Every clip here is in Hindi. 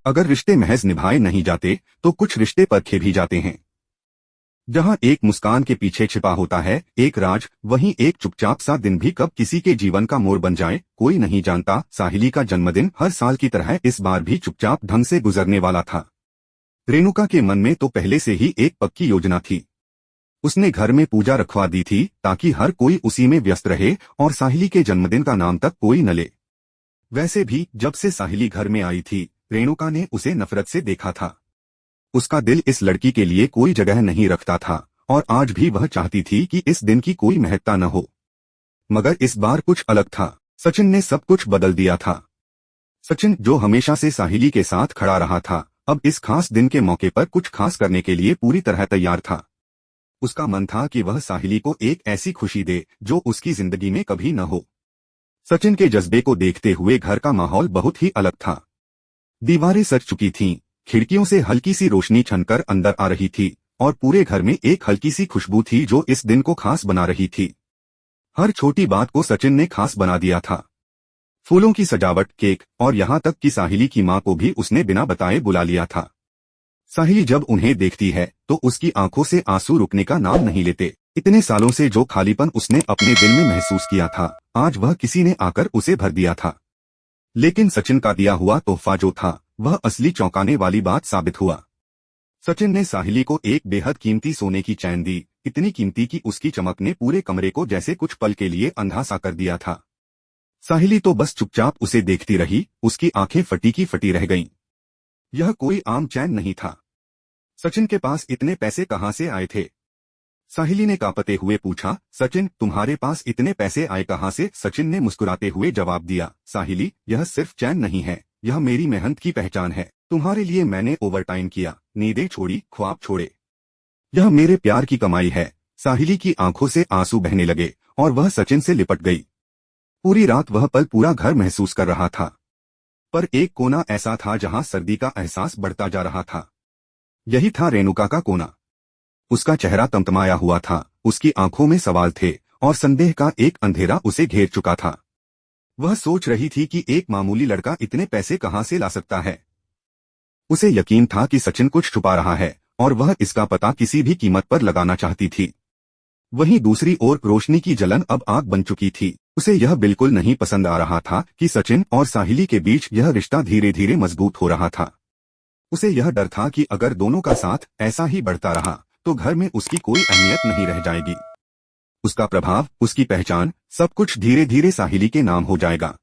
अगर रिश्ते महज निभाए नहीं जाते तो कुछ रिश्ते परखे भी जाते हैं। जहां एक मुस्कान के पीछे छिपा होता है एक राज, वहीं एक चुपचाप सा दिन भी कब किसी के जीवन का मोड़ बन जाए कोई नहीं जानता। साहिली का जन्मदिन हर साल की तरह इस बार भी चुपचाप ढंग से गुजरने वाला था। रेणुका के मन में तो पहले से ही एक पक्की योजना थी। उसने घर में पूजा रखवा दी थी ताकि हर कोई उसी में व्यस्त रहे और साहिली के जन्मदिन का नाम तक कोई न ले। वैसे भी जब से साहिली घर में आई थी रेणुका ने उसे नफरत से देखा था। उसका दिल इस लड़की के लिए कोई जगह नहीं रखता था और आज भी वह चाहती थी कि इस दिन की कोई महत्ता न हो। मगर इस बार कुछ अलग था। सचिन ने सब कुछ बदल दिया था। सचिन जो हमेशा से साहिली के साथ खड़ा रहा था अब इस खास दिन के मौके पर कुछ खास करने के लिए पूरी तरह तैयार था। उसका मन था कि वह साहिली को एक ऐसी खुशी दे जो उसकी जिंदगी में कभी न हो। सचिन के जज्बे को देखते हुए घर का माहौल बहुत ही अलग था। दीवारें सज चुकी थीं, खिड़कियों से हल्की सी रोशनी छनकर अंदर आ रही थी और पूरे घर में एक हल्की सी खुशबू थी जो इस दिन को खास बना रही थी। हर छोटी बात को सचिन ने खास बना दिया था। फूलों की सजावट, केक और यहाँ तक कि साहिली की माँ को भी उसने बिना बताए बुला लिया था। साहिली जब उन्हें देखती है तो उसकी आंखों से आंसू रुकने का नाम नहीं लेते। इतने सालों से जो खालीपन उसने अपने दिल में महसूस किया था आज वह किसी ने आकर उसे भर दिया था। लेकिन सचिन का दिया हुआ तोहफा जो था वह असली चौंकाने वाली बात साबित हुआ। सचिन ने साहिली को एक बेहद कीमती सोने की चैन दी, इतनी कीमती कि उसकी चमक ने पूरे कमरे को जैसे कुछ पल के लिए अंधा सा कर दिया था। साहिली तो बस चुपचाप उसे देखती रही, उसकी आंखें फटी की फटी रह गईं। यह कोई आम चैन नहीं था। सचिन के पास इतने पैसे कहाँ से आए थे? साहिली ने कांपते हुए पूछा। सचिन, तुम्हारे पास इतने पैसे आए कहाँ से? सचिन ने मुस्कुराते हुए जवाब दिया। साहिली, यह सिर्फ चैन नहीं है, यह मेरी मेहनत की पहचान है। तुम्हारे लिए मैंने ओवरटाइम किया, नींदें छोड़ी, ख्वाब छोड़े। यह मेरे प्यार की कमाई है। साहिली की आंखों से आंसू बहने लगे और वह सचिन से लिपट गई। पूरी रात वह पल पूरा घर महसूस कर रहा था, पर एक कोना ऐसा था जहां सर्दी का एहसास बढ़ता जा रहा था। यही था रेणुका का कोना। उसका चेहरा तमतमाया हुआ था, उसकी आंखों में सवाल थे और संदेह का एक अंधेरा उसे घेर चुका था। वह सोच रही थी कि एक मामूली लड़का इतने पैसे कहां से ला सकता है। उसे यकीन था कि सचिन कुछ छुपा रहा है और वह इसका पता किसी भी कीमत पर लगाना चाहती थी। वहीं दूसरी ओर रोशनी की जलन अब आग बन चुकी थी। उसे यह बिल्कुल नहीं पसंद आ रहा था कि सचिन और साहिली के बीच यह रिश्ता धीरे धीरे मजबूत हो रहा था। उसे यह डर था कि अगर दोनों का साथ ऐसा ही बढ़ता रहा तो घर में उसकी कोई अहमियत नहीं रह जाएगी। उसका प्रभाव, उसकी पहचान, सब कुछ धीरे धीरे साहिली के नाम हो जाएगा।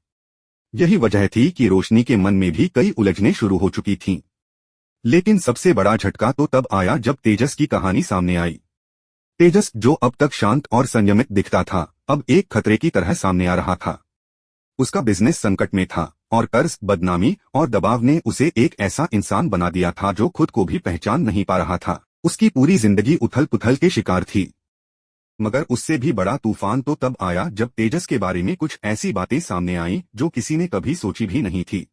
यही वजह थी कि रोशनी के मन में भी कई उलझनें शुरू हो चुकी थीं। लेकिन सबसे बड़ा झटका तो तब आया जब तेजस की कहानी सामने आई। तेजस, जो अब तक शांत और संयमित दिखता था, अब एक खतरे की तरह सामने आ रहा था। उसका बिजनेस संकट में था और कर्ज, बदनामी और दबाव ने उसे एक ऐसा इंसान बना दिया था जो खुद को भी पहचान नहीं पा रहा था। उसकी पूरी जिंदगी उथल पुथल के शिकार थी। मगर उससे भी बड़ा तूफान तो तब आया जब तेजस के बारे में कुछ ऐसी बातें सामने आईं जो किसी ने कभी सोची भी नहीं थी।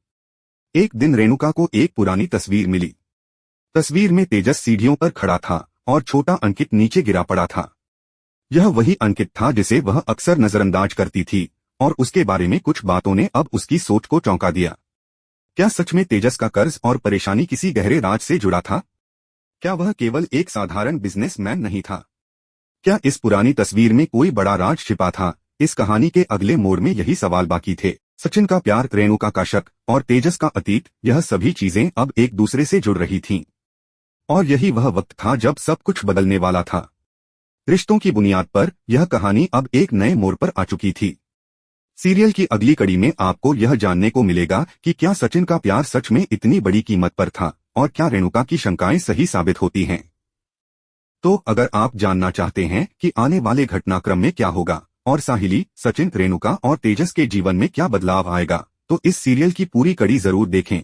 एक दिन रेणुका को एक पुरानी तस्वीर मिली। तस्वीर में तेजस सीढ़ियों पर खड़ा था और छोटा अंकित नीचे गिरा पड़ा था। यह वही अंकित था जिसे वह अक्सर नजरअंदाज करती थी और उसके बारे में कुछ बातों ने अब उसकी सोच को चौंका दिया। क्या सच में तेजस का कर्ज और परेशानी किसी गहरे राज से जुड़ा था? क्या वह केवल एक साधारण बिजनेसमैन नहीं था? क्या इस पुरानी तस्वीर में कोई बड़ा राज छिपा था? इस कहानी के अगले मोड़ में यही सवाल बाकी थे। सचिन का प्यार, रेणुका का शक और तेजस का अतीत, यह सभी चीजें अब एक दूसरे से जुड़ रही थीं। और यही वह वक्त था जब सब कुछ बदलने वाला था। रिश्तों की बुनियाद पर यह कहानी अब एक नए मोड़ पर आ चुकी थी। सीरियल की अगली कड़ी में आपको यह जानने को मिलेगा कि क्या सचिन का प्यार सच में इतनी बड़ी कीमत पर था और क्या रेणुका की शंकाएं सही साबित होती हैं। तो अगर आप जानना चाहते हैं कि आने वाले घटनाक्रम में क्या होगा और साहिली, सचिन, रेणुका और तेजस के जीवन में क्या बदलाव आएगा, तो इस सीरियल की पूरी कड़ी जरूर देखें।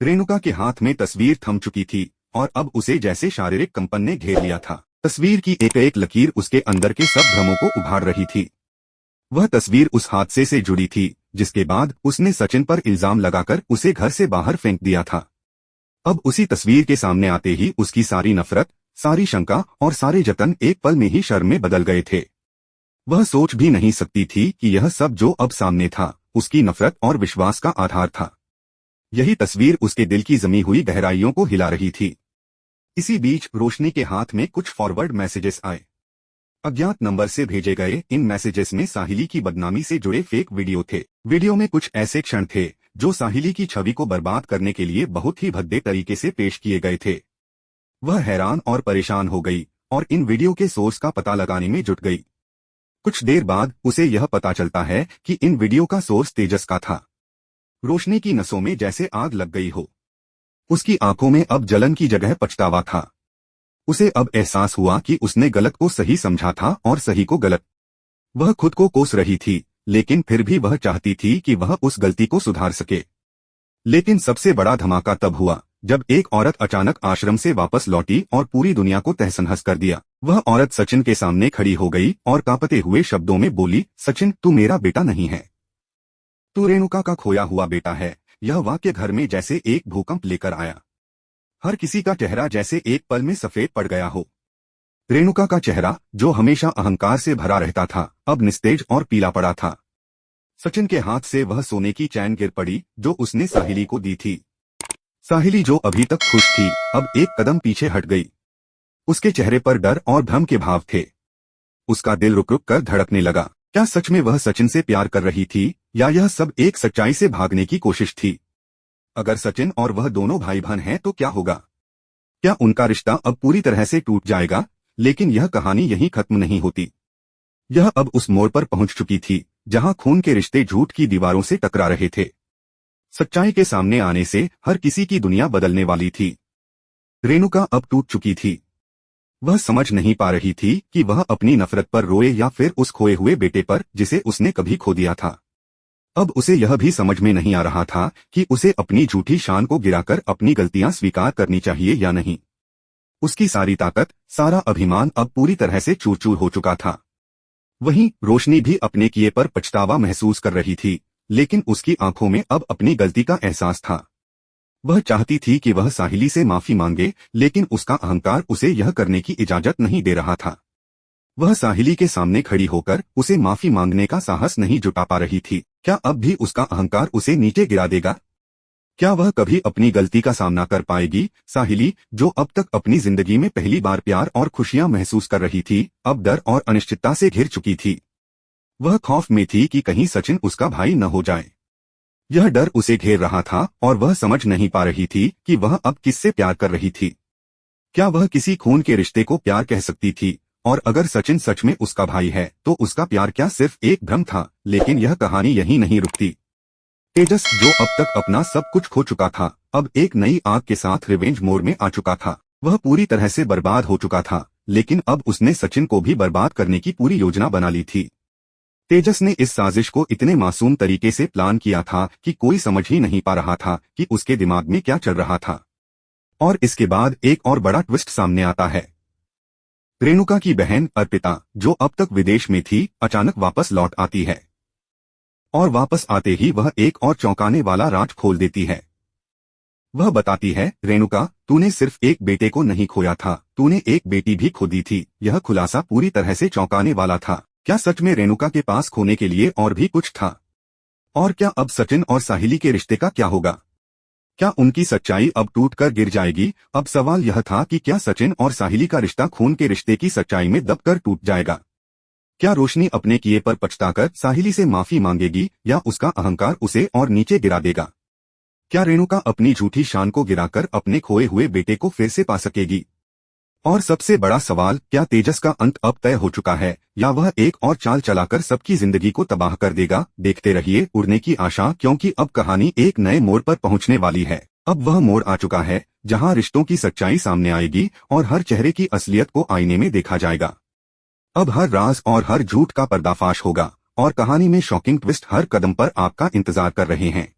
रेणुका के हाथ में तस्वीर थम चुकी थी और अब उसे जैसे शारीरिक कंपन ने घेर लिया था। तस्वीर की एक एक लकीर उसके अंदर के सब भ्रमों को उभार रही थी। वह तस्वीर उस हादसे से जुड़ी थी जिसके बाद उसने सचिन पर इल्जाम लगाकर उसे घर से बाहर फेंक दिया था। अब उसी तस्वीर के सामने आते ही उसकी सारी नफरत, सारी शंका और सारे जतन एक पल में ही शर्म में बदल गए थे। वह सोच भी नहीं सकती थी कि यह सब जो अब सामने था उसकी नफरत और विश्वास का आधार था। यही तस्वीर उसके दिल की जमी हुई गहराइयों को हिला रही थी। इसी बीच रोशनी के हाथ में कुछ फॉरवर्ड मैसेजेस आए। अज्ञात नंबर से भेजे गए इन मैसेजेस में साहिली की बदनामी से जुड़े फेक वीडियो थे। वीडियो में कुछ ऐसे क्षण थे जो साहिली की छवि को बर्बाद करने के लिए बहुत ही भद्दे तरीके से पेश किए गए थे। वह हैरान और परेशान हो गई और इन वीडियो के सोर्स का पता लगाने में जुट गई। कुछ देर बाद उसे यह पता चलता है कि इन वीडियो का सोर्स तेजस का था। रोशनी की नसों में जैसे आग लग गई हो। उसकी आंखों में अब जलन की जगह पछतावा था। उसे अब एहसास हुआ कि उसने गलत को सही समझा था और सही को गलत। वह खुद को कोस रही थी, लेकिन फिर भी वह चाहती थी कि वह उस गलती को सुधार सके। लेकिन सबसे बड़ा धमाका तब हुआ जब एक औरत अचानक आश्रम से वापस लौटी और पूरी दुनिया को तहस-नहस कर दिया। वह औरत सचिन के सामने खड़ी हो गई और कांपते हुए शब्दों में बोली, सचिन, तू मेरा बेटा नहीं है, तू रेणुका का खोया हुआ बेटा है। यह वाक्य घर में जैसे एक भूकंप लेकर आया। हर किसी का चेहरा जैसे एक पल में सफेद पड़ गया हो। रेणुका का चेहरा, जो हमेशा अहंकार से भरा रहता था, अब निस्तेज और पीला पड़ा था। सचिन के हाथ से वह सोने की चैन गिर पड़ी जो उसने साहिली को दी थी। साहिली, जो अभी तक खुश थी, अब एक कदम पीछे हट गई। उसके चेहरे पर डर और भ्रम के भाव थे। उसका दिल रुक रुक कर धड़कने लगा। क्या सच में वह सचिन से प्यार कर रही थी, या यह सब एक सच्चाई से भागने की कोशिश थी? अगर सचिन और वह दोनों भाई बहन हैं तो क्या होगा? क्या उनका रिश्ता अब पूरी तरह से टूट जाएगा? लेकिन यह कहानी यहीं खत्म नहीं होती। यह अब उस मोड़ पर पहुंच चुकी थी जहां खून के रिश्ते झूठ की दीवारों से टकरा रहे थे। सच्चाई के सामने आने से हर किसी की दुनिया बदलने वाली थी। रेणुका अब टूट चुकी थी। वह समझ नहीं पा रही थी कि वह अपनी नफरत पर रोए या फिर उस खोए हुए बेटे पर जिसे उसने कभी खो दिया था। अब उसे यह भी समझ में नहीं आ रहा था कि उसे अपनी झूठी शान को गिराकर अपनी गलतियां स्वीकार करनी चाहिए या नहीं। उसकी सारी ताकत, सारा अभिमान अब पूरी तरह से चूर चूर हो चुका था। वहीं रोशनी भी अपने किए पर पछतावा महसूस कर रही थी, लेकिन उसकी आंखों में अब अपनी गलती का एहसास था। वह चाहती थी कि वह साहिली से माफी मांगे, लेकिन उसका अहंकार उसे यह करने की इजाजत नहीं दे रहा था। वह साहिली के सामने खड़ी होकर उसे माफी मांगने का साहस नहीं जुटा पा रही थी। क्या अब भी उसका अहंकार उसे नीचे गिरा देगा? क्या वह कभी अपनी गलती का सामना कर पाएगी? साहिली, जो अब तक अपनी जिंदगी में पहली बार प्यार और खुशियां महसूस कर रही थी, अब डर और अनिश्चितता से घिर चुकी थी। वह खौफ में थी कि कहीं सचिन उसका भाई न हो जाए। यह डर उसे घेर रहा था और वह समझ नहीं पा रही थी कि वह अब किससे प्यार कर रही थी। क्या वह किसी खून के रिश्ते को प्यार कह सकती थी? और अगर सचिन सच में उसका भाई है तो उसका प्यार क्या सिर्फ एक भ्रम था? लेकिन यह कहानी यहीं नहीं रुकती। तेजस, जो अब तक अपना सब कुछ खो चुका था, अब एक नई आग के साथ रिवेंज मोड में आ चुका था। वह पूरी तरह से बर्बाद हो चुका था, लेकिन अब उसने सचिन को भी बर्बाद करने की पूरी योजना बना ली थी। तेजस ने इस साजिश को इतने मासूम तरीके से प्लान किया था कि कोई समझ ही नहीं पा रहा था कि उसके दिमाग में क्या चल रहा था। और इसके बाद एक और बड़ा ट्विस्ट सामने आता है। रेणुका की बहन अर्पिता, जो अब तक विदेश में थी, अचानक वापस लौट आती है। और वापस आते ही वह एक और चौंकाने वाला राज खोल देती है। वह बताती है, रेणुका, तूने सिर्फ एक बेटे को नहीं खोया था, तूने एक बेटी भी खो दी थी। यह खुलासा पूरी तरह से चौंकाने वाला था। क्या सच में रेणुका के पास खोने के लिए और भी कुछ था? और क्या अब सचिन और साहिली के रिश्ते का क्या होगा? क्या उनकी सच्चाई अब टूटकर गिर जाएगी? अब सवाल यह था कि क्या सचिन और साहिली का रिश्ता खून के रिश्ते की सच्चाई में दबकर टूट जाएगा? क्या रोशनी अपने किए पर पछताकर साहिली से माफी मांगेगी, या उसका अहंकार उसे और नीचे गिरा देगा? क्या रेणुका अपनी झूठी शान को गिराकर अपने खोए हुए बेटे को फिर से पा सकेगी? और सबसे बड़ा सवाल, क्या तेजस का अंत अब तय हो चुका है, या वह एक और चाल चलाकर सबकी जिंदगी को तबाह कर देगा? देखते रहिए उड़ने की आशा, क्योंकि अब कहानी एक नए मोड़ पर पहुंचने वाली है। अब वह मोड़ आ चुका है जहां रिश्तों की सच्चाई सामने आएगी और हर चेहरे की असलियत को आईने में देखा जाएगा। अब हर राज और हर झूठ का पर्दाफाश होगा और कहानी में शॉकिंग ट्विस्ट हर कदम पर आपका इंतजार कर रहे हैं।